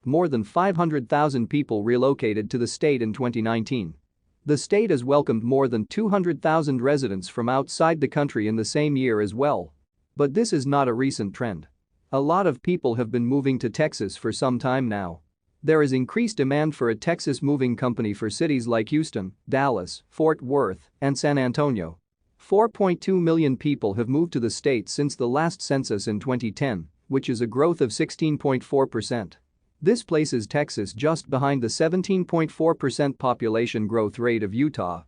More than 500,000 people relocated to the state in 2019. The state has welcomed more than 200,000 residents from outside the country in the same year as well. But this is not a recent trend. A lot of people have been moving to Texas for some time now. There is increased demand for a Texas moving company for cities like Houston, Dallas, Fort Worth, and San Antonio. 4.2 million people have moved to the state since the last census in 2010, which is a growth of 16.4%. This places Texas just behind the 17.4% population growth rate of Utah.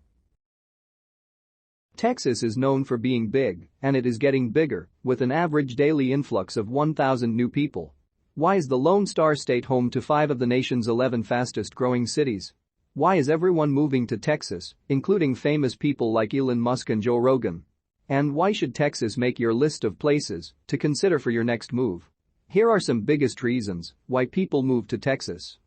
Texas is known for being big, and it is getting bigger, with an average daily influx of 1,000 new people. Why is the Lone Star State home to 5 of the nation's 11 fastest-growing cities? Why is everyone moving to Texas, including famous people like Elon Musk and Joe Rogan? And why should Texas make your list of places to consider for your next move? Here are some biggest reasons why people move to Texas.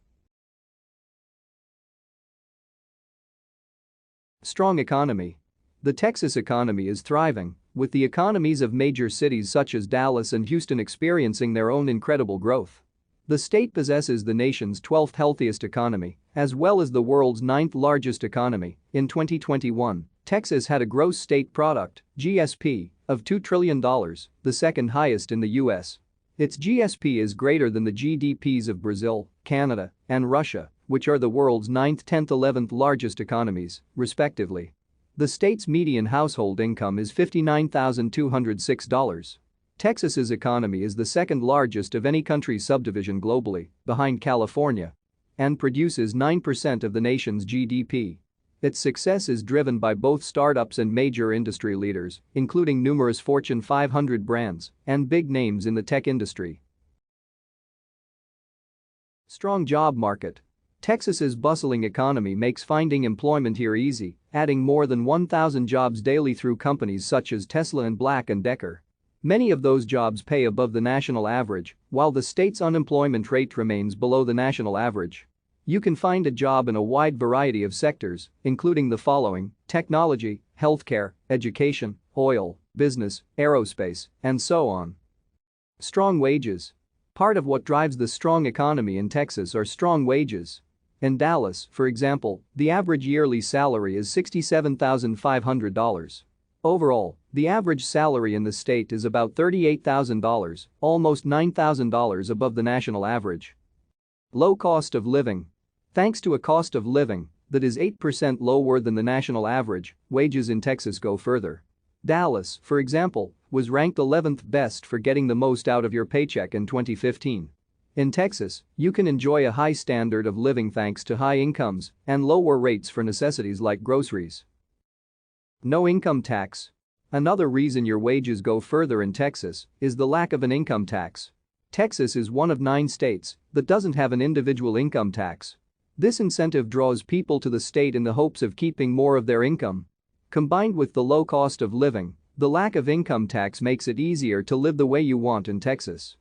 Strong economy. The Texas economy is thriving, with the economies of major cities such as Dallas and Houston experiencing their own incredible growth. The state possesses the nation's 12th healthiest economy, as well as the world's 9th largest economy. In 2021, Texas had a gross state product, GSP, of $2 trillion, the second highest in the U.S. Its GSP is greater than the GDPs of Brazil, Canada, and Russia, which are the world's 9th, 10th, 11th largest economies, respectively. The state's median household income is $59,206. Texas's economy is the second largest of any country's subdivision globally, behind California, and produces 9% of the nation's GDP. Its success is driven by both startups and major industry leaders, including numerous Fortune 500 brands and big names in the tech industry. Strong job market. Texas's bustling economy makes finding employment here easy, adding more than 1,000 jobs daily through companies such as Tesla and Black & Decker. Many of those jobs pay above the national average, while the state's unemployment rate remains below the national average. You can find a job in a wide variety of sectors, including the following: technology, healthcare, education, oil, business, aerospace, and so on. Strong wages. Part of what drives the strong economy in Texas are strong wages. In Dallas, for example, the average yearly salary is $67,500. Overall, the average salary in the state is about $38,000, almost $9,000 above the national average. Low cost of living. Thanks to a cost of living that is 8% lower than the national average, wages in Texas go further. Dallas, for example, was ranked 11th best for getting the most out of your paycheck in 2015. In Texas, you can enjoy a high standard of living thanks to high incomes and lower rates for necessities like groceries. No income tax. Another reason your wages go further in Texas is the lack of an income tax. Texas is one of 9 states that doesn't have an individual income tax. This incentive draws people to the state in the hopes of keeping more of their income. Combined with the low cost of living, the lack of income tax makes it easier to live the way you want in Texas.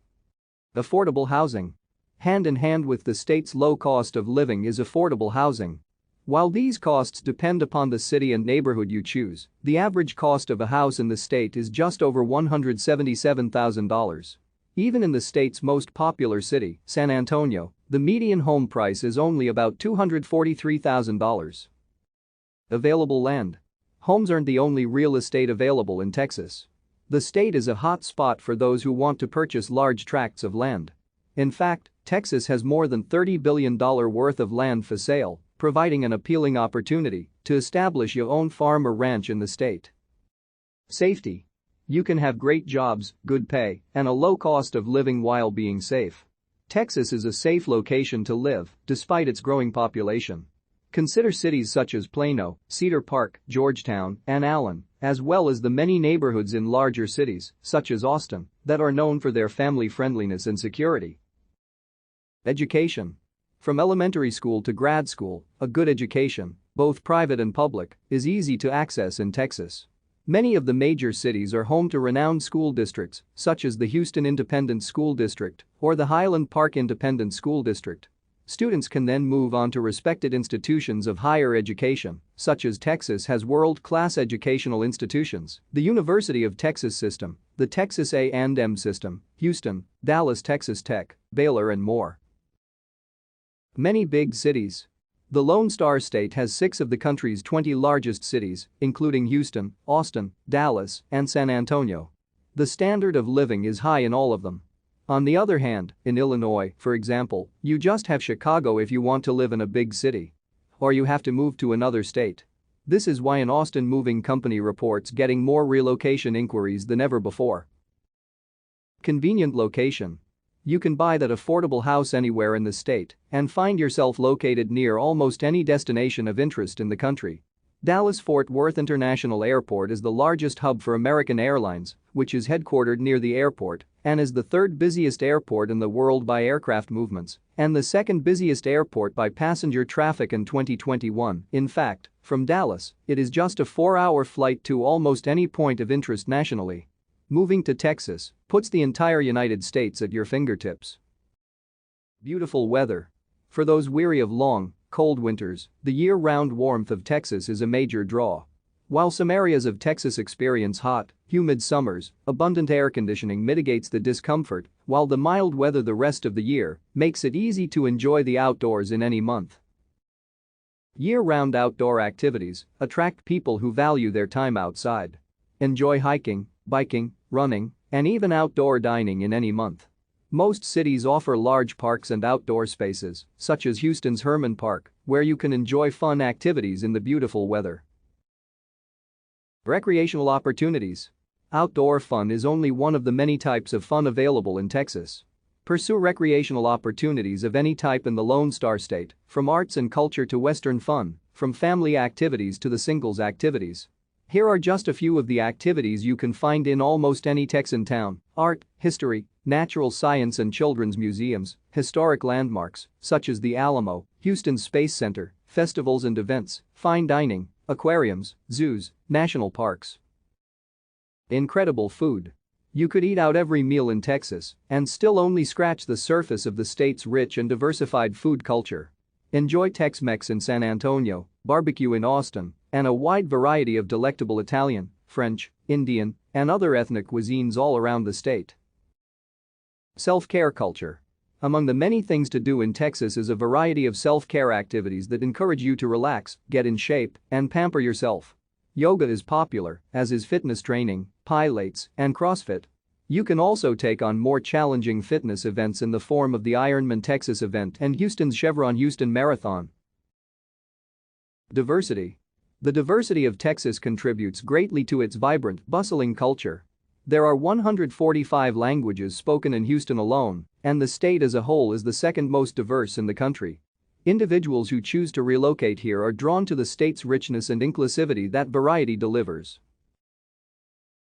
Affordable housing. Hand in hand with the state's low cost of living is affordable housing. While these costs depend upon the city and neighborhood you choose, the average cost of a house in the state is just over $177,000. Even in the state's most popular city, San Antonio, the median home price is only about $243,000. Available land. Homes aren't the only real estate available in Texas. The state is a hot spot for those who want to purchase large tracts of land. In fact, Texas has more than $30 billion worth of land for sale, providing an appealing opportunity to establish your own farm or ranch in the state. Safety. You can have great jobs, good pay, and a low cost of living while being safe. Texas is a safe location to live, despite its growing population. Consider cities such as Plano, Cedar Park, Georgetown, and Allen, as well as the many neighborhoods in larger cities, such as Austin, that are known for their family friendliness and security. Education. From elementary school to grad school, a good education, both private and public, is easy to access in Texas. Many of the major cities are home to renowned school districts, such as the Houston Independent School District or the Highland Park Independent School District. Students can then move on to respected institutions of higher education, such as Texas has world-class educational institutions, the University of Texas System, the Texas A&M System, Houston, Dallas Texas Tech, Baylor and more. Many big cities. The Lone Star State has 6 of the country's 20 largest cities, including Houston, Austin, Dallas, and San Antonio. The standard of living is high in all of them. On the other hand, in Illinois, for example, you just have Chicago if you want to live in a big city. Or you have to move to another state. This is why an Austin moving company reports getting more relocation inquiries than ever before. Convenient location. You can buy that affordable house anywhere in the state and find yourself located near almost any destination of interest in the country. Dallas-Fort Worth International Airport is the largest hub for American Airlines, which is headquartered near the airport and is the 3rd busiest airport in the world by aircraft movements and the 2nd busiest airport by passenger traffic in 2021. In fact, from Dallas, it is just a 4-hour flight to almost any point of interest nationally. Moving to Texas puts the entire United States at your fingertips. Beautiful weather. For those weary of long, cold winters, the year-round warmth of Texas is a major draw. While some areas of Texas experience hot, humid summers, abundant air conditioning mitigates the discomfort, while the mild weather the rest of the year makes it easy to enjoy the outdoors in any month. Year-round outdoor activities attract people who value their time outside. Enjoy hiking, biking, running, and even outdoor dining in any month. Most cities offer large parks and outdoor spaces, such as Houston's Herman Park, where you can enjoy fun activities in the beautiful weather. Recreational opportunities. Outdoor fun is only one of the many types of fun available in Texas. Pursue recreational opportunities of any type in the Lone Star State, from arts and culture to Western fun, from family activities to the singles activities. Here are just a few of the activities you can find in almost any Texan town: art, history, natural science and children's museums, historic landmarks, such as the Alamo, Houston Space Center, festivals and events, fine dining, aquariums, zoos, national parks. Incredible food. You could eat out every meal in Texas and still only scratch the surface of the state's rich and diversified food culture. Enjoy Tex-Mex in San Antonio, barbecue in Austin, and a wide variety of delectable Italian, French, Indian, and other ethnic cuisines all around the state. Self-care culture. Among the many things to do in Texas is a variety of self-care activities that encourage you to relax, get in shape, and pamper yourself. Yoga is popular, as is fitness training, Pilates, and CrossFit. You can also take on more challenging fitness events in the form of the Ironman Texas event and Houston's Chevron Houston Marathon. Diversity. The diversity of Texas contributes greatly to its vibrant, bustling culture. There are 145 languages spoken in Houston alone, and the state as a whole is the 2nd most diverse in the country. Individuals who choose to relocate here are drawn to the state's richness and inclusivity that variety delivers.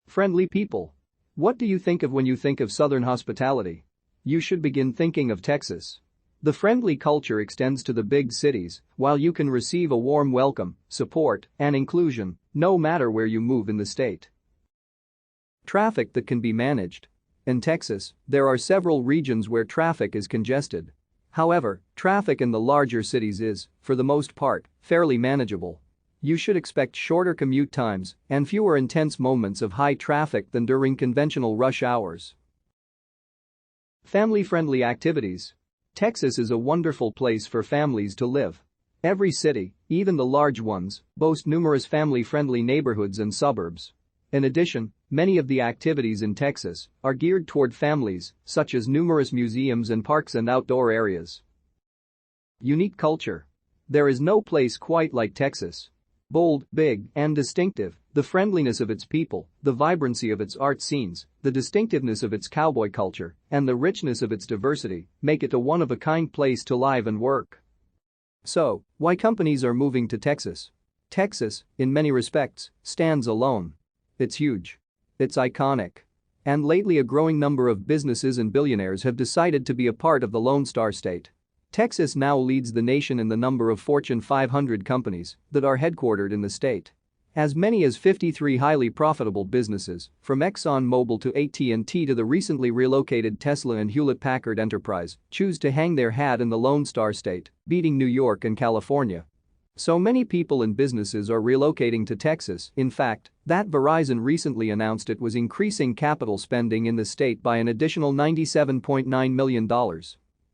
Friendly people. What do you think of when you think of Southern hospitality? You should begin thinking of Texas. The friendly culture extends to the big cities, while you can receive a warm welcome, support, and inclusion, no matter where you move in the state. Traffic that can be managed. In Texas, there are several regions where traffic is congested. However, traffic in the larger cities is, for the most part, fairly manageable. You should expect shorter commute times and fewer intense moments of high traffic than during conventional rush hours. Family-friendly activities. Texas is a wonderful place for families to live. Every city, even the large ones, boast numerous family-friendly neighborhoods and suburbs. In addition, many of the activities in Texas are geared toward families, such as numerous museums and parks and outdoor areas. Unique culture. There is no place quite like Texas. Bold, big, and distinctive, the friendliness of its people, the vibrancy of its art scenes, the distinctiveness of its cowboy culture, and the richness of its diversity make it a one-of-a-kind place to live and work. So, why companies are moving to Texas? Texas, in many respects, stands alone. It's huge. It's iconic. And lately a growing number of businesses and billionaires have decided to be a part of the Lone Star State. Texas now leads the nation in the number of Fortune 500 companies that are headquartered in the state. As many as 53 highly profitable businesses, from ExxonMobil to AT&T to the recently relocated Tesla and Hewlett Packard Enterprise, choose to hang their hat in the Lone Star State, beating New York and California. So many people and businesses are relocating to Texas, in fact, that Verizon recently announced it was increasing capital spending in the state by an additional $97.9 million.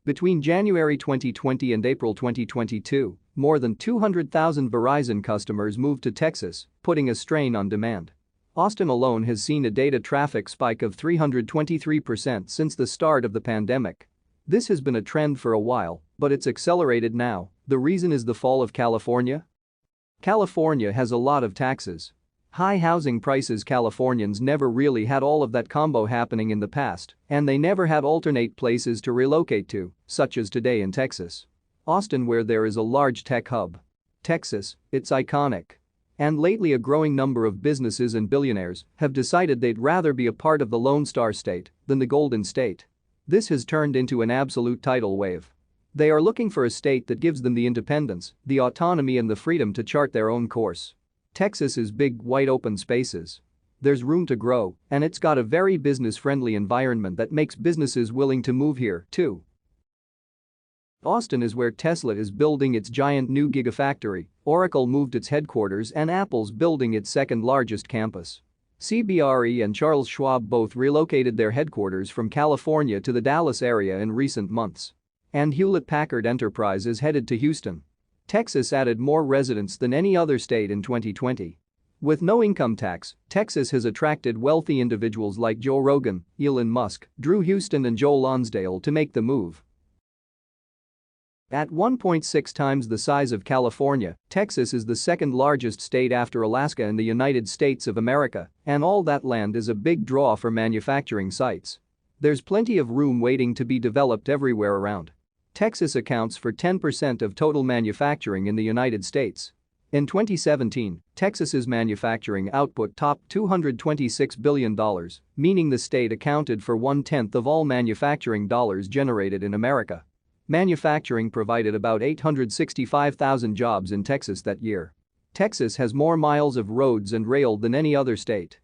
Between January 2020 and April 2022, more than 200,000 Verizon customers moved to Texas, putting a strain on demand. Austin alone has seen a data traffic spike of 323% since the start of the pandemic. This has been a trend for a while, but it's accelerated now. The reason is the fall of California? California has a lot of taxes. High housing prices. Californians never really had all of that combo happening in the past, and they never had alternate places to relocate to, such as today in Texas. Austin, where there is a large tech hub. Texas, it's iconic. And lately a growing number of businesses and billionaires have decided they'd rather be a part of the Lone Star State than the Golden State. This has turned into an absolute tidal wave. They are looking for a state that gives them the independence, the autonomy and the freedom to chart their own course. Texas is big, wide open spaces. There's room to grow, and it's got a very business-friendly environment that makes businesses willing to move here, too. Austin is where Tesla is building its giant new Gigafactory, Oracle moved its headquarters and Apple's building its second-largest campus. CBRE and Charles Schwab both relocated their headquarters from California to the Dallas area in recent months. And Hewlett Packard Enterprise is headed to Houston. Texas added more residents than any other state in 2020. With no income tax, Texas has attracted wealthy individuals like Joe Rogan, Elon Musk, Drew Houston and Joel Lonsdale to make the move. At 1.6 times the size of California, Texas is the second largest state after Alaska in the United States of America, and all that land is a big draw for manufacturing sites. There's plenty of room waiting to be developed everywhere around. Texas accounts for 10% of total manufacturing in the United States. In 2017, Texas's manufacturing output topped $226 billion, meaning the state accounted for 1/10 of all manufacturing dollars generated in America. Manufacturing provided about 865,000 jobs in Texas that year. Texas has more miles of roads and rail than any other state.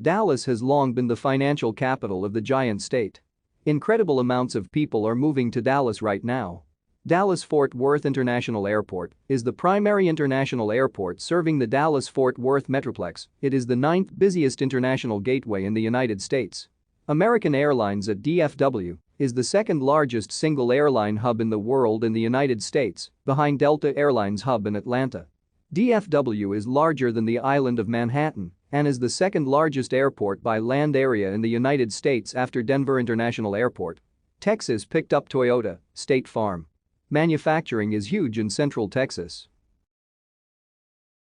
Dallas has long been the financial capital of the giant state. Incredible amounts of people are moving to Dallas right now. Dallas-Fort Worth International Airport is the primary international airport serving the Dallas-Fort Worth Metroplex. It is the 9th busiest international gateway in the United States. American Airlines at DFW is the second largest single airline hub in the world in the United States, behind Delta Airlines hub in Atlanta. DFW is larger than the island of Manhattan and is the second largest airport by land area in the United States after Denver International Airport. Texas picked up Toyota, State Farm. Manufacturing is huge in Central Texas.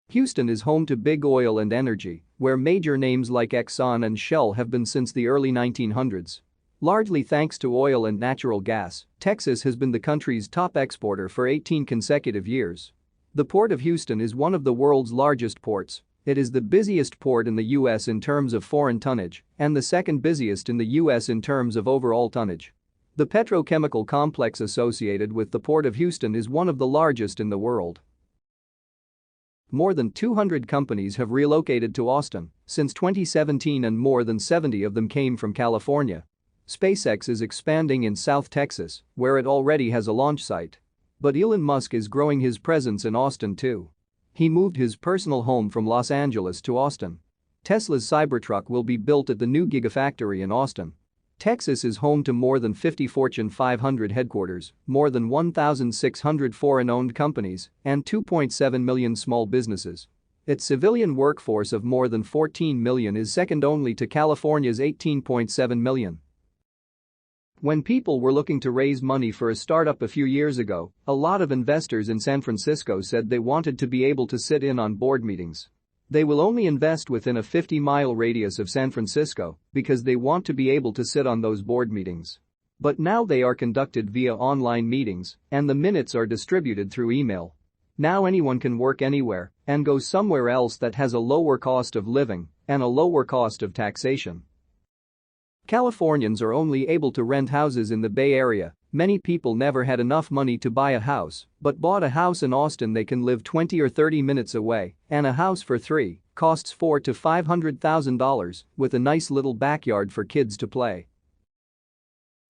Houston is home to big oil and energy, where major names like Exxon and Shell have been since the early 1900s. Largely thanks to oil and natural gas, Texas has been the country's top exporter for 18 consecutive years. The Port of Houston is one of the world's largest ports. It is the busiest port in the U.S. in terms of foreign tonnage and the second busiest in the U.S. in terms of overall tonnage. The petrochemical complex associated with the Port of Houston is one of the largest in the world. More than 200 companies have relocated to Austin since 2017 and more than 70 of them came from California. SpaceX is expanding in South Texas, where it already has a launch site. But Elon Musk is growing his presence in Austin too. He moved his personal home from Los Angeles to Austin. Tesla's Cybertruck will be built at the new Gigafactory in Austin. Texas is home to more than 50 Fortune 500 headquarters, more than 1,600 foreign-owned companies, and 2.7 million small businesses. Its civilian workforce of more than 14 million is second only to California's 18.7 million. When people were looking to raise money for a startup a few years ago, a lot of investors in San Francisco said they wanted to be able to sit in on board meetings. They will only invest within a 50-mile radius of San Francisco because they want to be able to sit on those board meetings. But now they are conducted via online meetings, and the minutes are distributed through email. Now anyone can work anywhere and go somewhere else that has a lower cost of living and a lower cost of taxation. Californians are only able to rent houses in the Bay Area. Many people never had enough money to buy a house, but bought a house in Austin they can live 20 or 30 minutes away, and a house for $3 costs $400,000 to $500,000 with a nice little backyard for kids to play.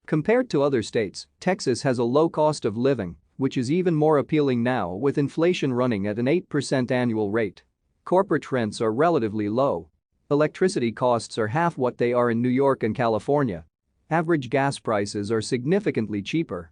Compared to other states, Texas has a low cost of living, which is even more appealing now with inflation running at an 8% annual rate. Corporate rents are relatively low. Electricity costs are half what they are in New York and California. Average gas prices are significantly cheaper.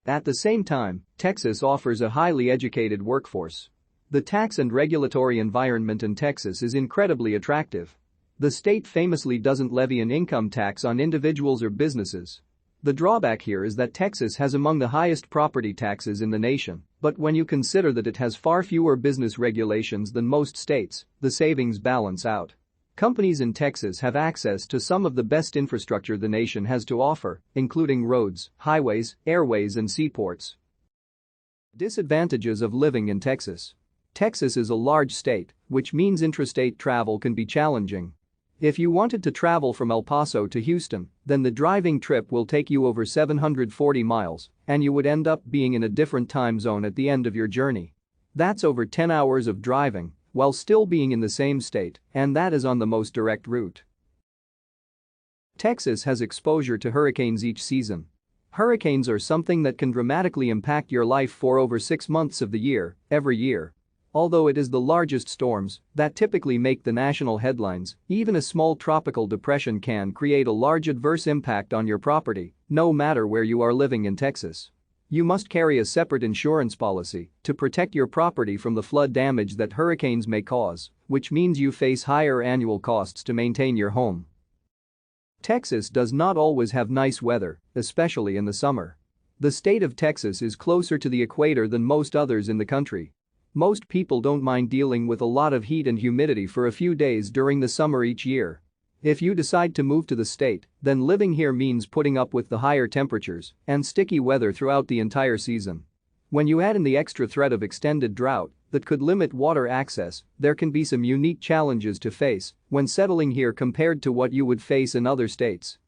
At the same time, Texas offers a highly educated workforce. The tax and regulatory environment in Texas is incredibly attractive. The state famously doesn't levy an income tax on individuals or businesses. The drawback here is that Texas has among the highest property taxes in the nation, but when you consider that it has far fewer business regulations than most states, the savings balance out. Companies in Texas have access to some of the best infrastructure the nation has to offer, including roads, highways, airways and seaports. Disadvantages of living in Texas. Texas is a large state, which means intrastate travel can be challenging. If you wanted to travel from El Paso to Houston, then the driving trip will take you over 740 miles, and you would end up being in a different time zone at the end of your journey. That's over 10 hours of driving, while still being in the same state, and that is on the most direct route. Texas has exposure to hurricanes each season. Hurricanes are something that can dramatically impact your life for over 6 months of the year, every year. Although it is the largest storms that typically make the national headlines, even a small tropical depression can create a large adverse impact on your property, no matter where you are living in Texas. You must carry a separate insurance policy to protect your property from the flood damage that hurricanes may cause, which means you face higher annual costs to maintain your home. Texas does not always have nice weather, especially in the summer. The state of Texas is closer to the equator than most others in the country. Most people don't mind dealing with a lot of heat and humidity for a few days during the summer each year. If you decide to move to the state, then living here means putting up with the higher temperatures and sticky weather throughout the entire season. When you add in the extra threat of extended drought that could limit water access, there can be some unique challenges to face when settling here compared to what you would face in other states.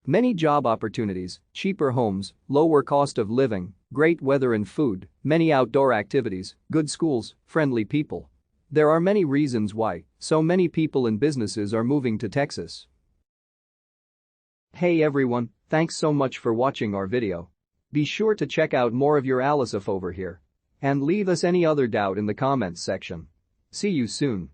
Many job opportunities, cheaper homes, lower cost of living, great weather and food, many outdoor activities, good schools, friendly people. There are many reasons why so many people and businesses are moving to Texas. Hey everyone, thanks so much for watching our video. Be sure to check out more of your Alisif over here. And leave us any other doubt in the comments section. See you soon.